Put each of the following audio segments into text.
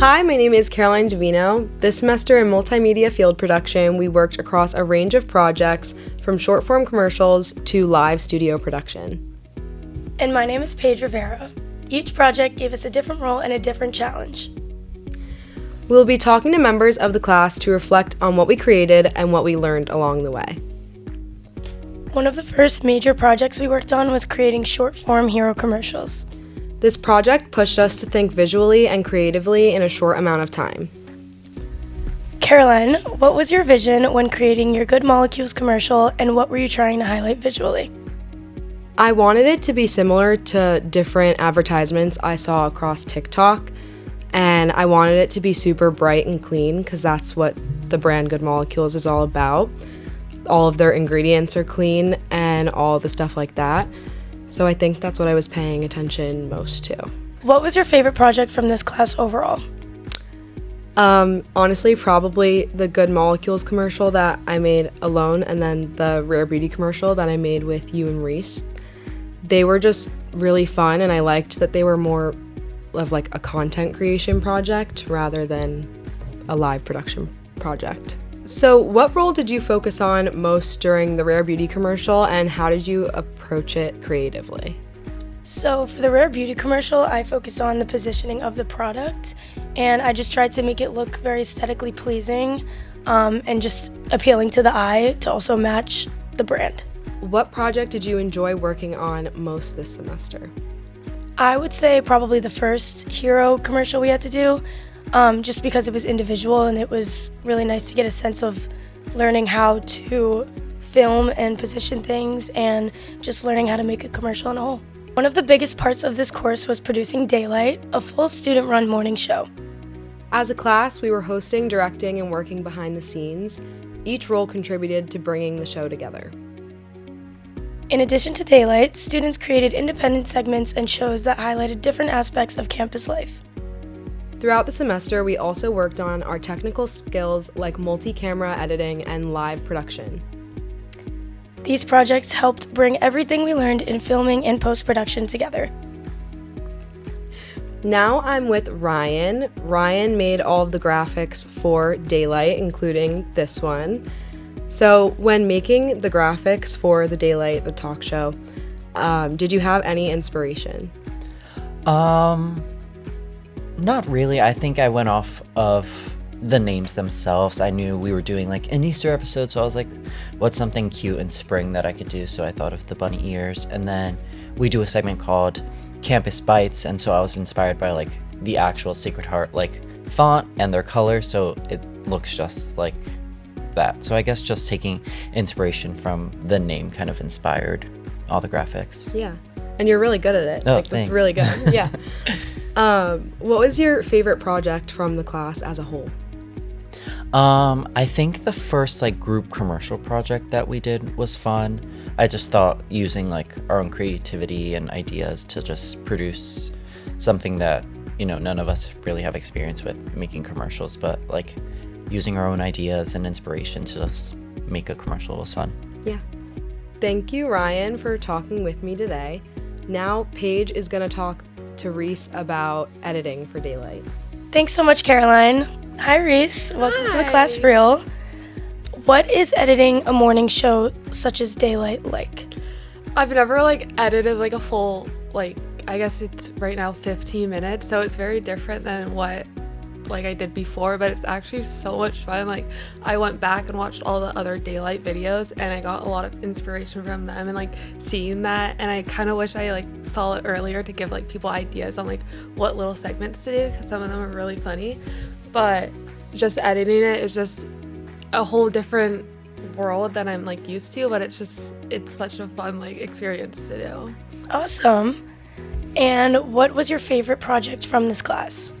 Hi, my name is Caroline Davino. This semester in multimedia field production, we worked across a range of projects from short-form commercials to live studio production. And my name is Paige Rivera. Each project gave us a different role and a different challenge. We'll be talking to members of the class to reflect on what we created and what we learned along the way. One of the first major projects we worked on was creating short-form hero commercials. This project pushed us to think visually and creatively in a short amount of time. Caroline, what was your vision when creating your Good Molecules commercial, and what were you trying to highlight visually? I wanted it to be similar to different advertisements I saw across TikTok, and I wanted it to be super bright and clean because that's what the brand Good Molecules is all about. All of their ingredients are clean and all the stuff like that. So I think that's what I was paying attention most to. What was your favorite project from this class overall? Honestly, probably the Good Molecules commercial that I made alone, and then the Rare Beauty commercial that I made with you and Reese. They were just really fun, and I liked that they were more of like a content creation project rather than a live production project. So what role did you focus on most during the Rare Beauty commercial, and how did you approach it creatively? So for the Rare Beauty commercial, I focused on the positioning of the product, and I just tried to make it look very aesthetically pleasing and just appealing to the eye to also match the brand. What project did you enjoy working on most this semester? I would say probably the first hero commercial we had to do, just because it was individual and it was really nice to get a sense of learning how to film and position things and just learning how to make a commercial in a whole. One of the biggest parts of this course was producing Daylight, a full student-run morning show. As a class, we were hosting, directing, and working behind the scenes. Each role contributed to bringing the show together. In addition to Daylight, students created independent segments and shows that highlighted different aspects of campus life. Throughout the semester, we also worked on our technical skills like multi-camera editing and live production. These projects helped bring everything we learned in filming and post-production together. Now I'm with Ryan. Ryan made all of the graphics for Daylight, including this one. So when making the graphics for the Daylight, the talk show, did you have any inspiration? Not really. I think I went off of the names themselves. I knew we were doing like an Easter episode, so I was like, what's something cute in spring that I could do? So I thought of the bunny ears, and then we do a segment called Campus Bites, and so I was inspired by like the actual Sacred Heart like font and their color, so it looks just like that. So I guess just taking inspiration from the name kind of inspired all the graphics. Yeah, and you're really good at it. Oh, like, thanks. That's really good. Yeah. What was your favorite project from the class as a whole? I think the first like group commercial project that we did was fun. I just thought using like our own creativity and ideas to just produce something that, you know, none of us really have experience with making commercials, but like using our own ideas and inspiration to just make a commercial was fun. Yeah. Thank you, Ryan, for talking with me today. Now Paige is going to talk to Reese about editing for Daylight. Thanks so much, Caroline. Hi, Reese. Welcome to the class reel. What is editing a morning show such as Daylight like? I've never edited a full I guess it's right now 15 minutes, so it's very different than what I did before, but it's actually so much fun. I went back and watched all the other Daylight videos, and I got a lot of inspiration from them and seeing that, and I kind of wish I saw it earlier to give people ideas on what little segments to do, because some of them are really funny. But just editing it is just a whole different world that I'm used to, but it's such a fun experience to do. Awesome. And what was your favorite project from this class?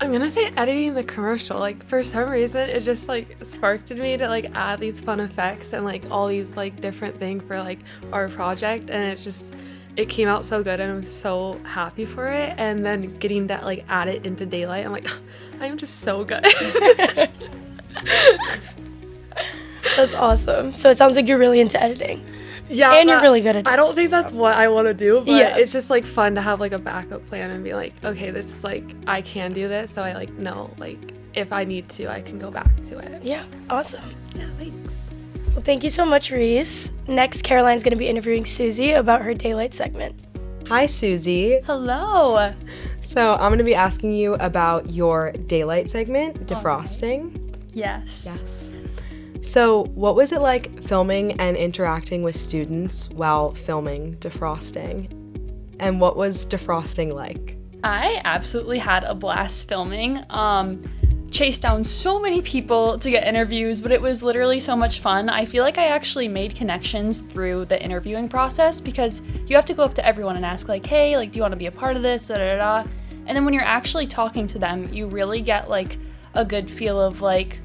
I'm gonna say editing the commercial. For some reason, it just sparked in me to add these fun effects and all these different things for our project, and it came out so good, and I'm so happy for it. And then getting that add it into Daylight, I'm I'm just so good. That's awesome. So it sounds like you're really into editing. Yeah, And you're really good at it. I don't think that's what I want to do, but Yeah. it's just like fun to have like a backup plan and be like, okay, this is like I can do this, so I like know like if I need to, I can go back to it. Yeah, awesome. Yeah, thanks. Well, thank you so much, Reese. Next, Caroline's going to be interviewing Susie about her Daylight segment. Hi, Susie. Hello. So I'm going to be asking you about your Daylight segment, defrosting. Yes. So what was it like filming and interacting with students while filming defrosting? And what was defrosting like? I absolutely had a blast filming. Chased down so many people to get interviews, but it was literally so much fun. I feel like I actually made connections through the interviewing process because you have to go up to everyone and ask like, hey, like, do you want to be a part of this? Da, da, da, da. And then when you're actually talking to them, you really get like a good feel of like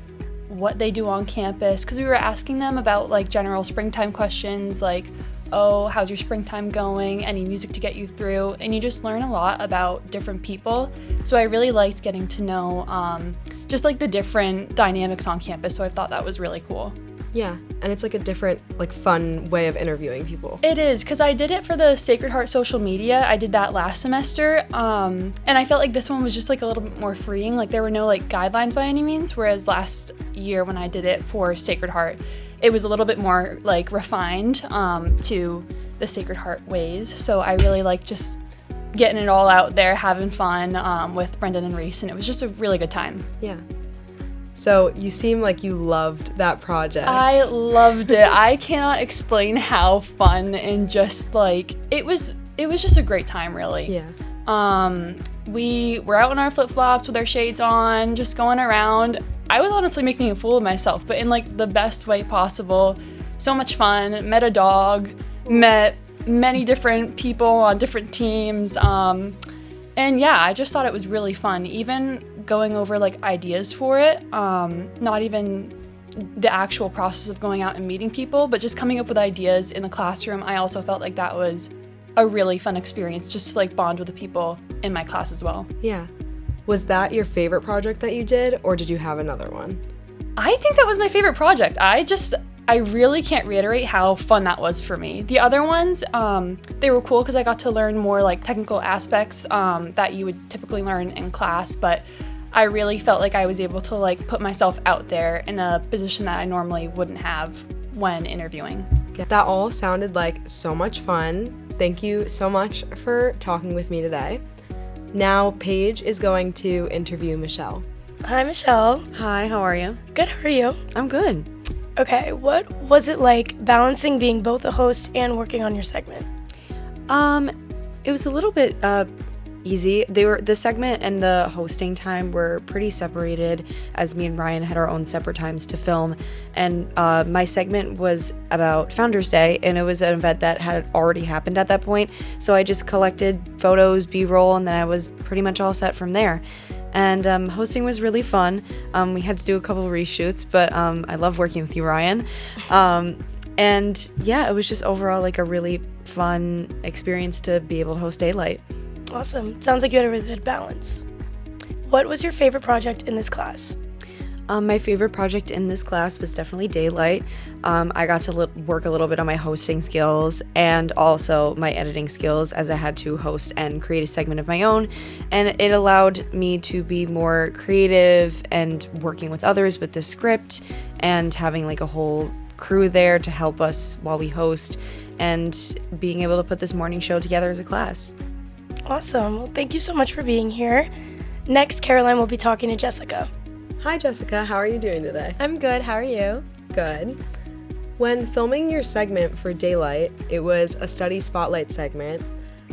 what they do on campus, because we were asking them about like general springtime questions like, oh, how's your springtime going? Any music to get you through? And you just learn a lot about different people. So I really liked getting to know just like the different dynamics on campus. So I thought that was really cool. Yeah, and it's like a different, like fun way of interviewing people. It is, because I did it for the Sacred Heart social media. I did that last semester, and I felt like this one was just like a little bit more freeing. Like there were no like guidelines by any means, whereas last year when I did it for Sacred Heart, it was a little bit more like refined to the Sacred Heart ways. So I really like just getting it all out there, having fun with Brendan and Reese, and it was just a really good time. Yeah. So you seem like you loved that project. I loved it. I cannot explain how fun and just like it was just a great time, really. Yeah. We were out in our flip-flops with our shades on, just going around. I was honestly making a fool of myself, but in like the best way possible. So much fun. Met a dog, met many different people on different teams. And yeah, I just thought it was really fun. Even going over like ideas for it, not even the actual process of going out and meeting people, but just coming up with ideas in the classroom. I also felt like that was a really fun experience, just to like bond with the people in my class as well. Yeah. Was that your favorite project that you did, or did you have another one? I think that was my favorite project. I really can't reiterate how fun that was for me. The other ones, they were cool because I got to learn more like technical aspects that you would typically learn in class, but I really felt like I was able to like put myself out there in a position that I normally wouldn't have when interviewing. Yeah. That all sounded like so much fun. Thank you so much for talking with me today. Now Paige is going to interview Michelle. Hi, Michelle. Hi, how are you? Good, how are you? I'm good. Okay, what was it like balancing being both a host and working on your segment? It was a little bit easy. The segment and the hosting time were pretty separated, as me and Ryan had our own separate times to film. And my segment was about Founders Day, and it was an event that had already happened at that point. So I just collected photos, B-roll, and then I was pretty much all set from there. And hosting was really fun. We had to do a couple of reshoots, but I love working with you, Ryan. And yeah, it was just overall like a really fun experience to be able to host Daylight. Awesome. Sounds like you had a really good balance. What was your favorite project in this class? My favorite project in this class was definitely Daylight. I got to work a little bit on my hosting skills and also my editing skills, as I had to host and create a segment of my own. And it allowed me to be more creative and working with others with the script and having like a whole crew there to help us while we host and being able to put this morning show together as a class. Awesome. Well, thank you so much for being here. Next, Caroline will be talking to Jessica. Hi, Jessica. How are you doing today? I'm good. How are you? Good. When filming your segment for Daylight, it was a study spotlight segment.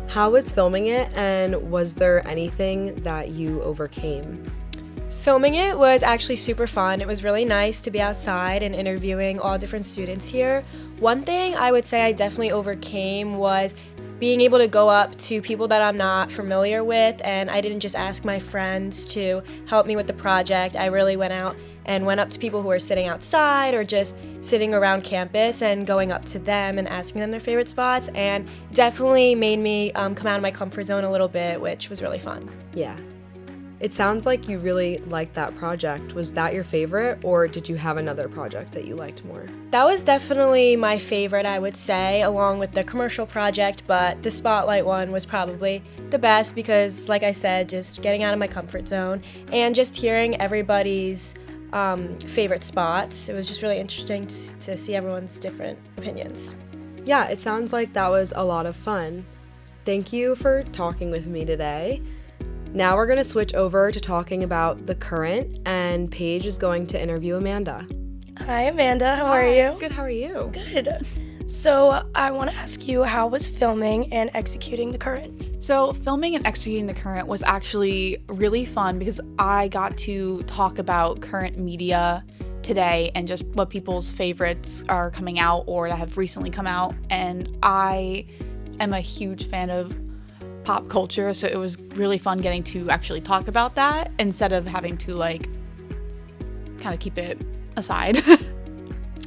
How was filming it, and was there anything that you overcame? Filming it was actually super fun. It was really nice to be outside and interviewing all different students here. One thing I would say I definitely overcame was being able to go up to people that I'm not familiar with, and I didn't just ask my friends to help me with the project. I really went out and went up to people who were sitting outside or just sitting around campus and going up to them and asking them their favorite spots, and definitely made me come out of my comfort zone a little bit, which was really fun. Yeah. It sounds like you really liked that project. Was that your favorite, or did you have another project that you liked more? That was definitely my favorite, I would say, along with the commercial project, but the spotlight one was probably the best because, like I said, just getting out of my comfort zone and just hearing everybody's favorite spots. It was just really interesting to see everyone's different opinions. Yeah, it sounds like that was a lot of fun. Thank you for talking with me today. Now we're going to switch over to talking about the current, and Paige is going to interview Amanda. Hi, Amanda. How are you? Good, how are you? Good. So I want to ask you, how was filming and executing the current? So filming and executing the current was actually really fun because I got to talk about current media today and just what people's favorites are coming out or that have recently come out. And I am a huge fan of pop culture, so it was really fun getting to actually talk about that instead of having to like kind of keep it aside.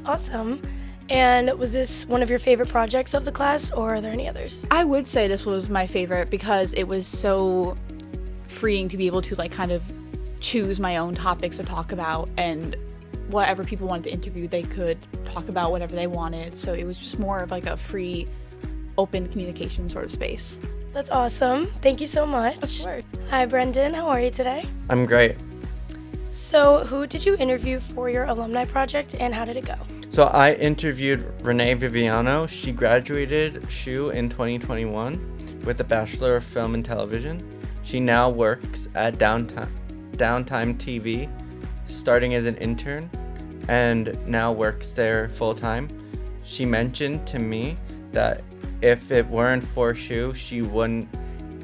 Awesome. And was this one of your favorite projects of the class, or are there any others? I would say this was my favorite because it was so freeing to be able to like kind of choose my own topics to talk about, and whatever people wanted to interview, they could talk about whatever they wanted. So it was just more of like a free, open communication sort of space. That's awesome. Thank you so much. Of course. Hi, Brendan. How are you today? I'm great. So who did you interview for your alumni project, and how did it go? So I interviewed Renee Viviano. She graduated SHU in 2021 with a Bachelor of Film and Television. She now works at Downtime TV, starting as an intern, and now works there full-time. She mentioned to me that if it weren't for SHU, she wouldn't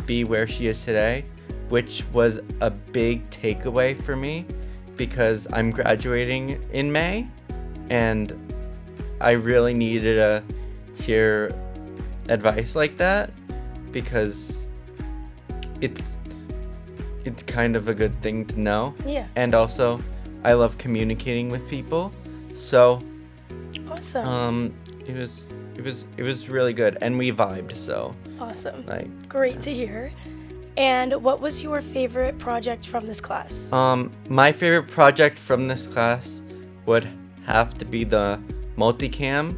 be where she is today, which was a big takeaway for me because I'm graduating in May, and I really needed to hear advice like that because it's kind of a good thing to know. Yeah. And also, I love communicating with people, so Awesome. it was really good, and we vibed. So Awesome. like Great to hear. And what was your favorite project from this class? my favorite project from this class would have to be the multicam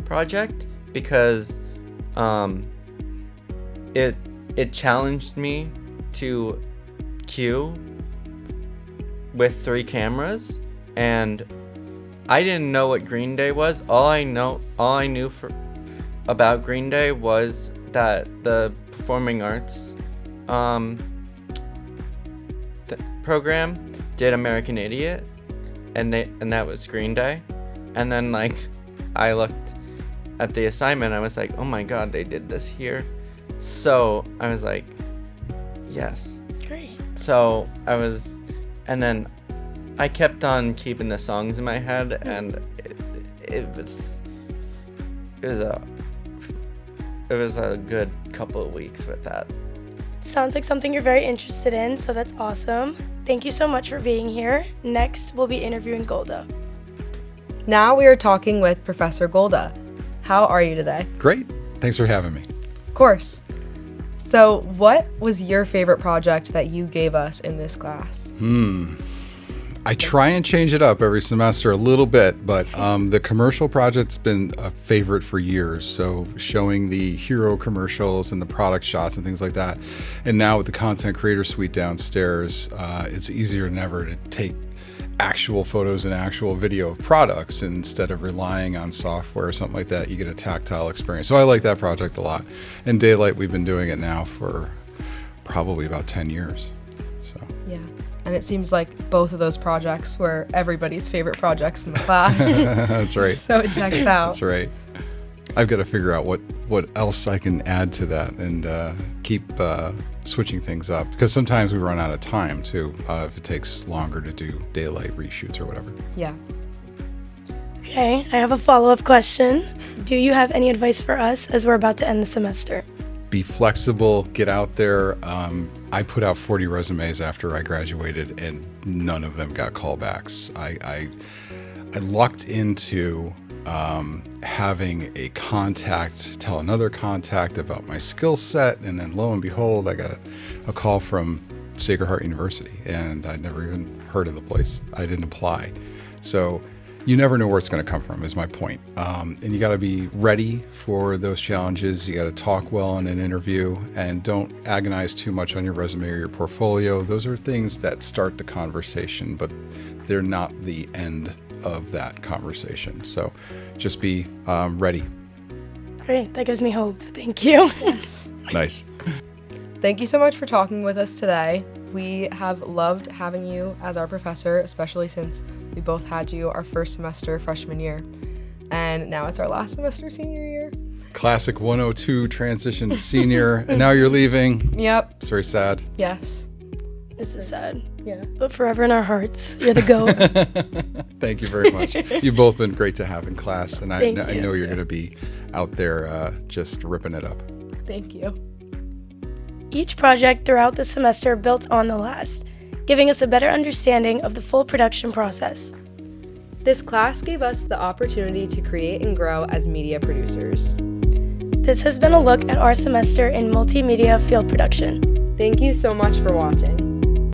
project because it challenged me to cue with 3 cameras, and I didn't know what Green Day was. All I knew about Green Day was that the performing arts program did American Idiot, and that was Green Day. And then like I looked at the assignment, I was like, oh my god, they did this here. So I was like, yes. Great. So and then I kept on keeping the songs in my head, and it was a good couple of weeks with that. Sounds like something you're very interested in, so that's awesome. Thank you so much for being here. Next, we'll be interviewing Golda. Now we are talking with Professor Golda. How are you today? Great. Thanks for having me. Of course. So, what was your favorite project that you gave us in this class? I try and change it up every semester a little bit, but the commercial project's been a favorite for years. So showing the hero commercials and the product shots and things like that. And now with the content creator suite downstairs, it's easier than ever to take actual photos and actual video of products instead of relying on software or something like that. You get a tactile experience. So I like that project a lot. And Daylight, we've been doing it now for probably about 10 years. So Yeah. And it seems like both of those projects were everybody's favorite projects in the class. that's right. So it checks out. That's right. I've got to figure out what else I can add to that and keep switching things up, because sometimes we run out of time too if it takes longer to do daylight reshoots or whatever. Yeah. Okay, I have a follow-up question. Do you have any advice for us as we're about to end the semester? Be flexible, get out there. I put out 40 resumes after I graduated, and none of them got callbacks. I lucked into having a contact tell another contact about my skill set, and then lo and behold, I got a call from Sacred Heart University, and I'd never even heard of the place. I didn't apply. So you never know where it's going to come from, is my point. And you got to be ready for those challenges. You got to talk well in an interview, and don't agonize too much on your resume or your portfolio. Those are things that start the conversation, but they're not the end of that conversation. So just be ready. Great, that gives me hope. Thank you. Nice. Thank you so much for talking with us today. We have loved having you as our professor, especially since we both had you our first semester freshman year. And now it's our last semester senior year. Classic 102 transition to senior, and now you're leaving. Yep. It's very sad. Yes. This is sad. Yeah. But forever in our hearts, you're the GOAT. Thank you very much. You've both been great to have in class, and I Thank you. know you're going to be out there just ripping it up. Thank you. Each project throughout the semester built on the last, giving us a better understanding of the full production process. This class gave us the opportunity to create and grow as media producers. This has been a look at our semester in multimedia field production. Thank you so much for watching.